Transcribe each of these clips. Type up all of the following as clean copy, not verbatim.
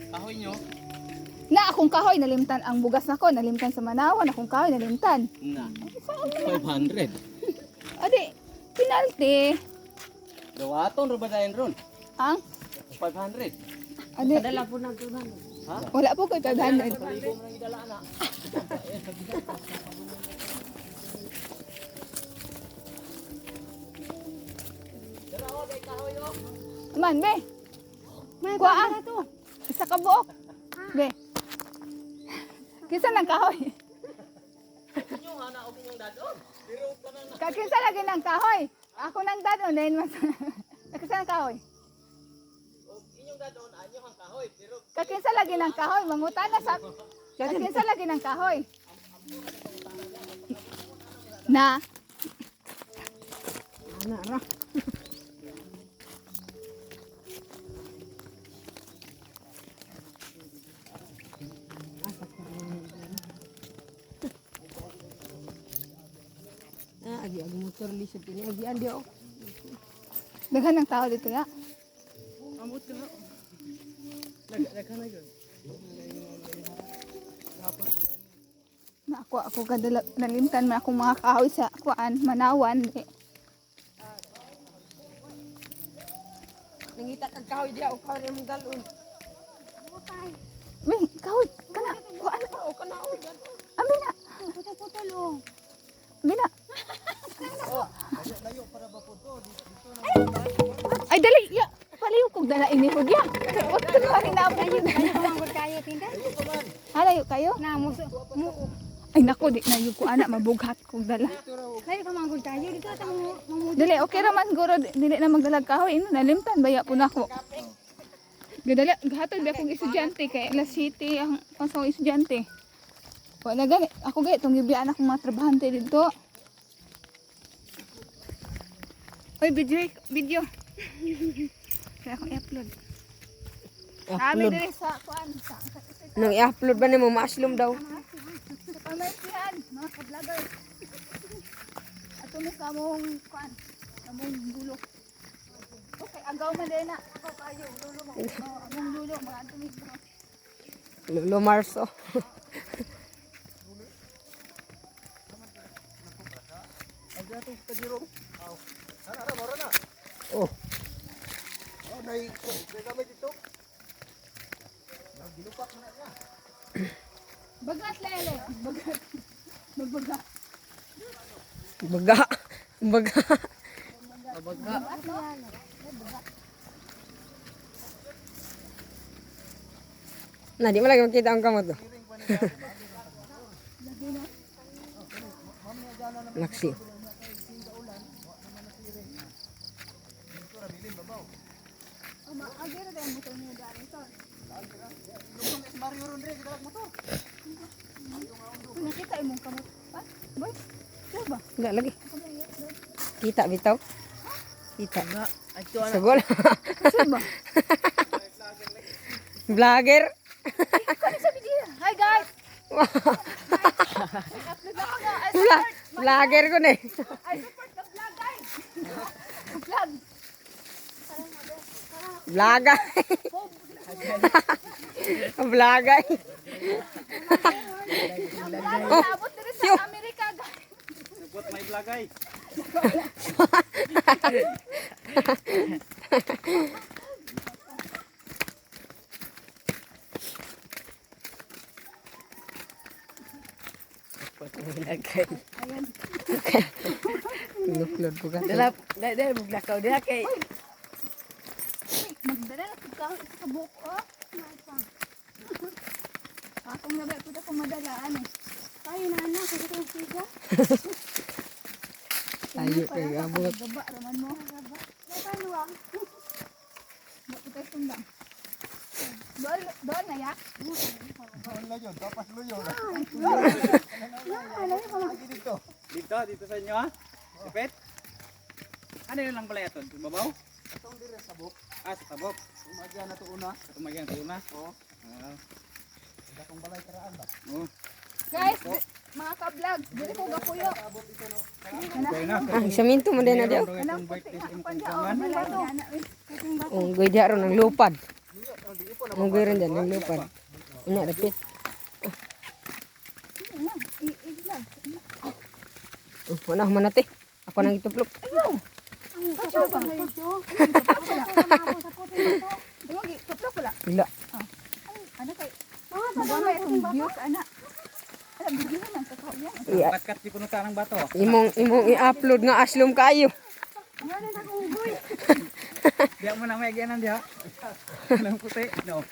Kahoy nyo? Na akong kahoy nalimtan ang bugas nako, nalimtan sa Manawan, akong kahoy nalimtan. Na. 500. Adi, penalty. Dawaton ro ba dayon ron? Ang 500. adi, Dala po ng 200. Ha? wala po koy 500. Paligo mo nang idala na. Man, be. Kuha ang isa ka buok. Be. Kinsa nang kahoy? Inyo ana og inyong dadon. Pero tanan na. Kakinsa lagi ng kahoy. Ako nang dadon din mas. Kakinsa ng kahoy? Og inyong dadon anyo ang kahoy. Pero Kakinsa lagi ng kahoy, mangutan na sa. Kakinsa lagi ng kahoy. Na. Ana ra. Agi motor lisod ini agi andi oh. Daghan ng tao dito ya. amot ka. Nagka na gyud. Na ako kadala nalimtan man akong mga kahoy sa kuan Manawan. Nangita kag kahoy dia o kahoy mo galon. Be, kahoy kana kuan O kana o. ami na. Puto-puto lo. Ami na. Ay dali ya. Palayo kog dala ini hud ya. Wag ka na hinabot yun. Kamangod kayo tinda. Halayo kayo. Na mo Ay nako di na yung ko anak mabughat kog dala. kayo kamangod kayo dito ta mo. Dili okay ra man siguro dili na magdalag kahoy ino nalimtan baya po nako. Gadala gahatod ba kong estudyante kay alas City ang pasong estudyante. Wa na gani ako gay tong gibiyaan akong mga trabahante dito. Oy video. Kaya ako i-upload. Sabi Upload. diri sa kuan sa Nang i-upload ba nimo mushroom daw? sa pamatihan, mga ka-vlogger. Ato ni kamong kuan, kamong gulo. Okay, agaw man din na. Ako kayo, lulo mo. Among lulo, mga ato ni Lolo Marso. Oh, Bagat lele, bagat. Magbagat. baga. Baga. Nah, di mo lagi makita ang kamot. Laksi. Agay na tayo motor niyo dari to. Kung nakita imong kamot. Ha? Boy? Sure ba? Enggak lagi. Kita bitaw. Kita. Ato ana. Sagol. Sure ba? Vlogger. Kani sa video. Hi guys. Upload ako nga. Vlogger ko na eh. I support the vlog guys. Vlog. Vlogger. Vlogger. Oh, abot diri sa Amerika guys. Support my vlog ay. Vlogger. Upload ko ka. Dala buglakaw diha kay. Magdala na sa sa buko. Akong nabi ko ta madalaan eh. Tayo na anak, kasi itong siga. Tayo kay abot. Gaba raman mo. Gaba. Nakaluwang. Bakit tayo sundang? Doon na ya? Dito sa inyo ha. Kapit. Ano yun lang pala yaton? Babaw? Itong dire sa buk, Ah, sa tabok. umagyan na to una. Tumagyan sa una. Oo. Ah, Datong balay karaan ba? oh. Guys, mga ka-vlog, dili ko gapuyo. Okay na. Saminto mo din na daw. Itong birthday sa imong Panda kungkangan. Ang goy diaro ng lupad. Ang goy rin dyan ng lupad. Ina dapit. Wala ko manati. Ako nang ituplok. Tuplok pula. Wala. Ano kay? Mga itong views, ana. Alam, bigyan naman sa tao yan. Iya. Kat-kat di puno tanang bato. Imong i-upload nga aslom kayo. Diya mo na may agyanan diha. Nang puti. No.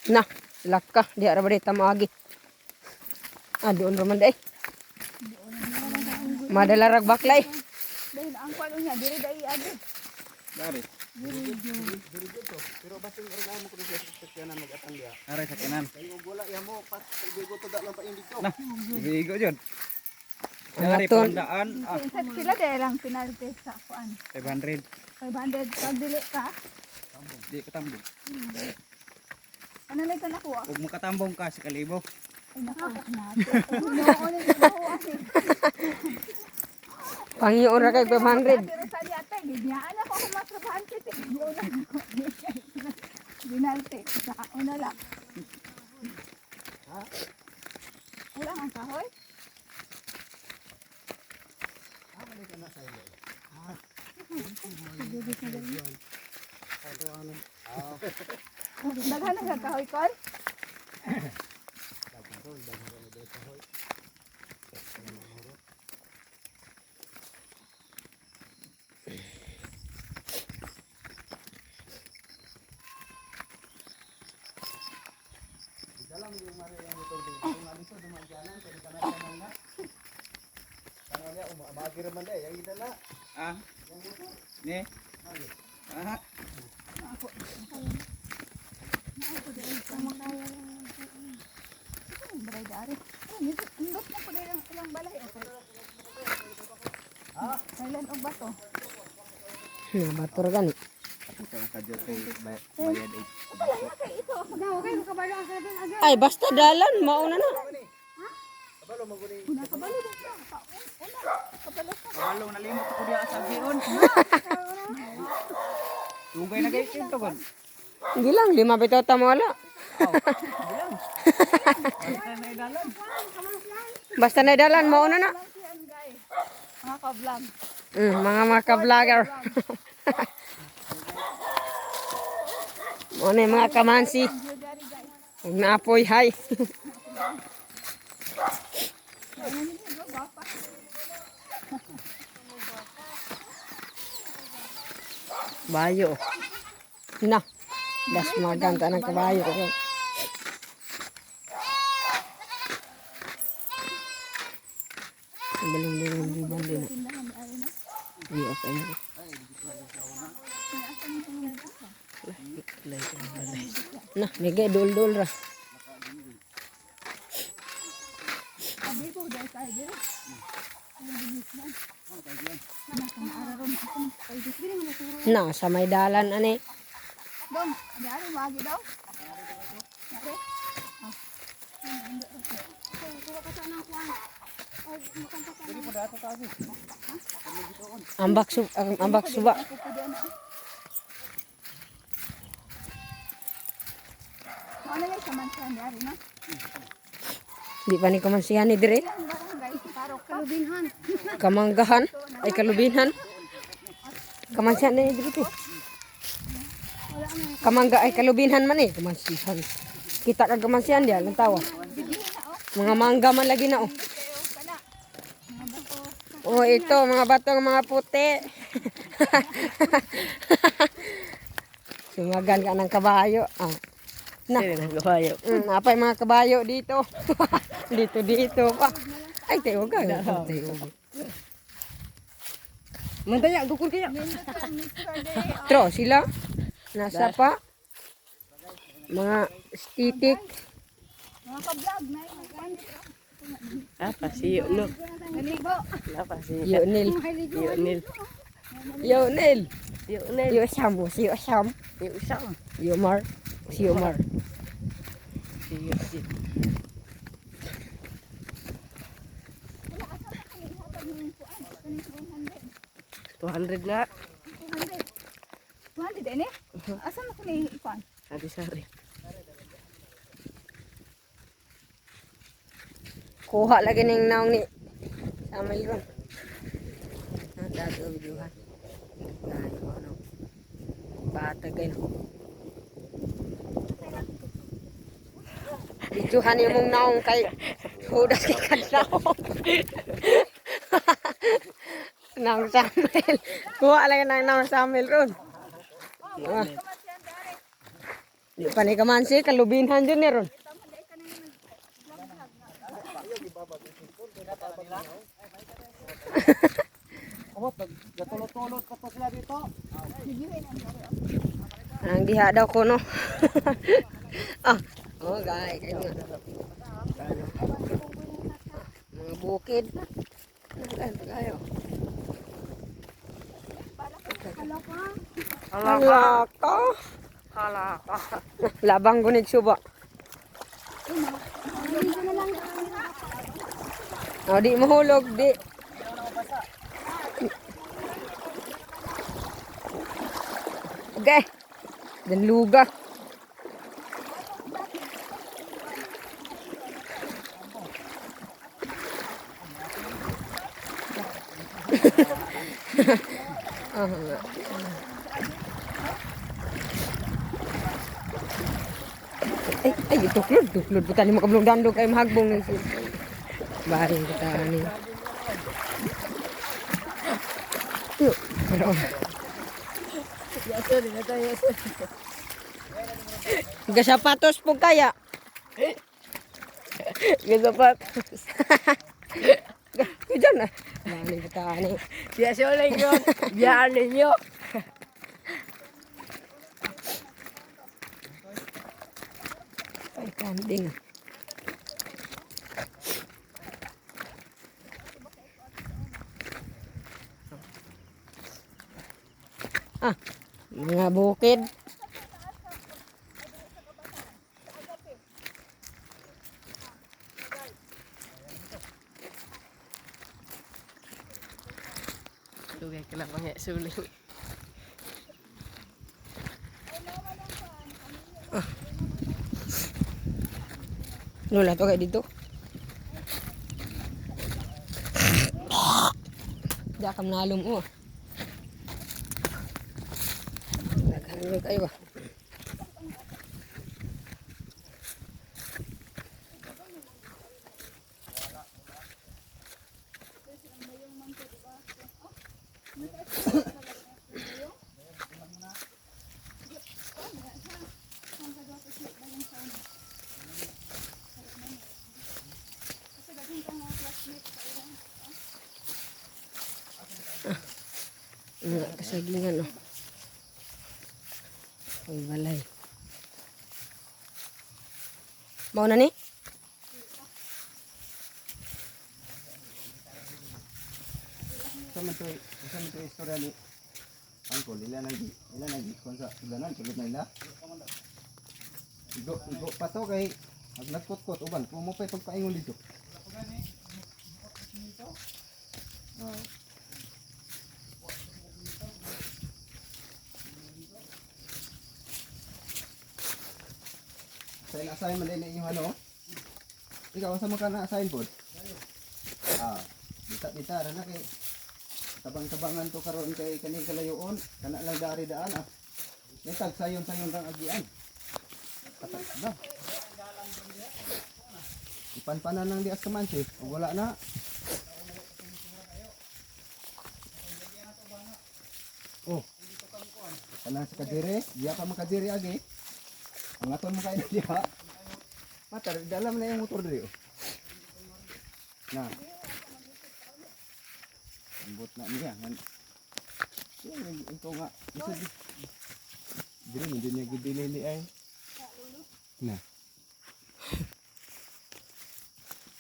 Na, laka. Di ara ba tamagi. Doon raman day. Madalarag baklay. Dahil ang kwalo niya, dili dai agi. Dari. Aray sa kanan. Nah, ibigo jud. Dari Aton. pandaan. Sila dahil lang penalty sa kuan. 500. 500 pag dili ka. Di katambong. Ano lang ka nakuha? Ug makatambong ka sa kalibo. Ay naku, natin. Pangyoon ra kay 500. Pero sa yata, ginyaan ako kung matrabahan kita. Binalti. Sa una lang. Wala ang kahoy? Daghan ang kahoy kon? Ah. Ni. Ah. Baray dari. Indot mo po din ang ilang balay. Kailan og bato? Na batur gani. Bayad Ay basta dalan mauna na. Nakabalo din siya. Kabalo siya. Kabalo nalimot ako diha sa gion. Tugay na kay kinto kon. Hindi lang 5 bitaw ta mo wala. Basta na dalan mauna na. Mga ka-vlog. Mga ka-vlogger. Mo na mga kamansi. Huwag na apoy hay. Bayo. Na. Das maganta ng kabayo. Balong-balong di bandi na. Iya pa yun. Nah, mega dol-dol ra. Nah, sa may dalan ani. Dong, ada magi daw. Ambak suba. Ano lang sa mansan dari na? Di pa ni kamansihan ni dire. Barangay Parok Kalubinhan. Kamanggahan ay kalubinhan. Kamansihan ni dire. Kamangga ay kalubinhan man eh. Kamansihan. Kita kag kamansihan dia ng tawa. Mga mangga man lagi na oh. Oh, ito mga batong mga puti. Sumagan ka ng kabayo. Ah. Na. Kabayo. Apa yung mga kabayo dito? dito pa. Ay, tayo ka. Mantaya, gukul kaya. Tro, sila. Nasa pa. Mga stitik. Mga ka-vlog na Pasiyo, no? Naligo. Yunil. Yunil. Yusam. Yumar. 200 nga. 200 ini? Asa na ko ni ikuan? Sari-sari. Kuha lagi ng naong ni sama yun. Dato videohan. Ano. Bata kayo. Videohan yung mong naong kay hudas kay kadlaw. Naong Samuel. Kuha lagi ng naong Samuel ron. Di pa ni kamansi, kalubinhan dyan ni ron. Gatulot-tulot pa to sila dito. Ang diha daw ko no. Oh guys, kayo nga. Mga bukid. Kayo. Halaka. Halaka. Labang gunig suba. Oh, di mahulog, di. Okay. Dan luga. Ay, tuklod. Bukan mo kablong dandog ay mahagbong. Bahay kita ni. Yuk. Gasapatos po kaya. Gasapatos. Diyan na. Bahay kita ni. Biasa ulit yun. Biyan ninyo. Ay, kanding. Mga bukid. Dugay ka lang mga suling. Lula to kayak dito. Diya ka manalom mo. Naghanggol kayo ba? Enggak kesagingan loh. Ay, balay. Mau na ni? Sama to istorya ni Angkol, ilan lagi kon sa sudanan tulad na ila. Igo pa to kay nagkot-kot uban kung mo pa pagpaingon dito. Sa ina-assign man din inyo ano? Ikaw sa mga na-assign po? Dita na kay tabang-tabangan to karon kay kaning kalayoon, kana lang dari daan Nitag sayon-sayon rang agian. Patay na. Ipanpanan ng dias kamansi, ug wala na. Oh. Kana sa kadire, diya pa makadire agi. Ang aton mo kayo diha. Matar, dalam na yung motor diri. Na. Ambot na niya. Ito nga. Diri hindi niya gidilili ay. Na.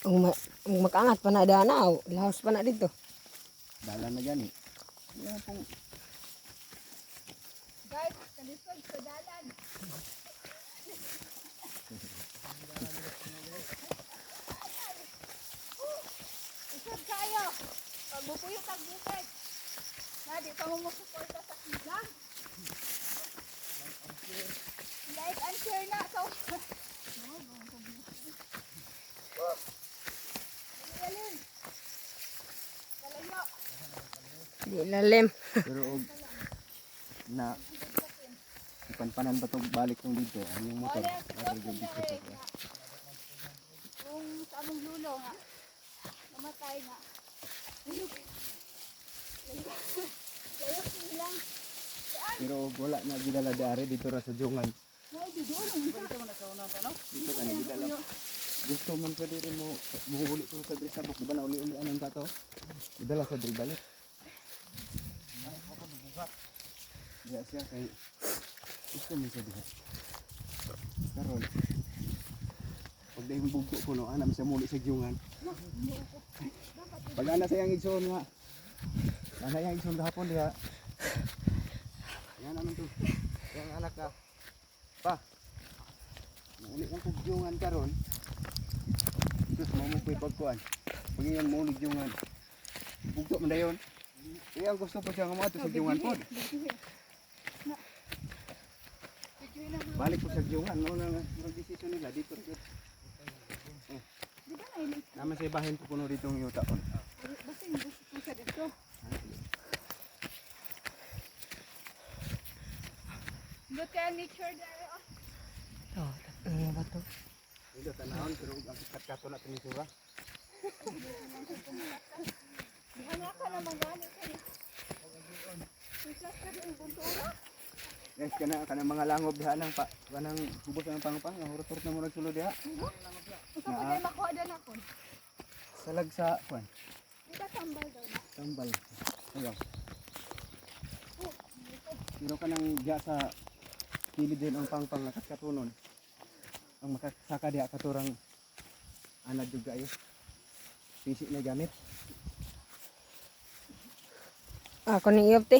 Ang makaangat pa na danaw. Lahos pa na dito. Dalan na gani. Yan pong Guys, kalisod sa dalan. Isod kayo. Pagbupuyo tagbukid. Na di pa mo suporta sa ilang. Like and share na so. Dali. Kalayo. Di lalim. Pero na ipanpanan ba itong balik kong dito? Ang yung motor. Kung sa among lulo nga. Namatay nga. Layo lang. Pero wala na gidala dari dito ra sa Jungan. Ay, di doon. Dito ka na gidala. Gusto man pwede rin mo buhuli ko sa dress sabok. Diba na uli-uli anong tato? Gidala sa drill balik. Diya siya kay gusto man siya diha. Karon. Pag dahil bugto ko no, anam siya muli sa Jungan. Pag ana sayang igsoon nga. Ana yang igsoon gahapon diha. Yan naman to. Yang anak ka. Pa. Muli ang kugyungan karon. Terus mau mo koy pagkuan. Pag iyan mo gyungan. Bugto man dayon. Iya ang gusto pa siya nga sa gyungan pod. Balik ko sa gyungan no nang desisyon nila dito. Di ba na ilig? Naman sa bahin ko kuno dito ng yuta kon. Basta yung gusto ko sa dito. Look at nature there. Oh, ano ba to? Ito tanahon pero ang kat-kato na pinisura. Dihan ka naman gani ka ni. Islas ka din buntura. Guys kana mga langob diha nang kanang hubos ang pangpang hurot-hurot na mo nagsulo diha. Usa pa kay makuha dan ako. Salag sa kuan. Dita tambal daw na. Tambal. Ayaw. Pero kanang diha sa kilid din ang pangpang nakakatunon. Ang makasaka diha katurang anad jud kayo. Pisi na gamit. Ako ni iyop te.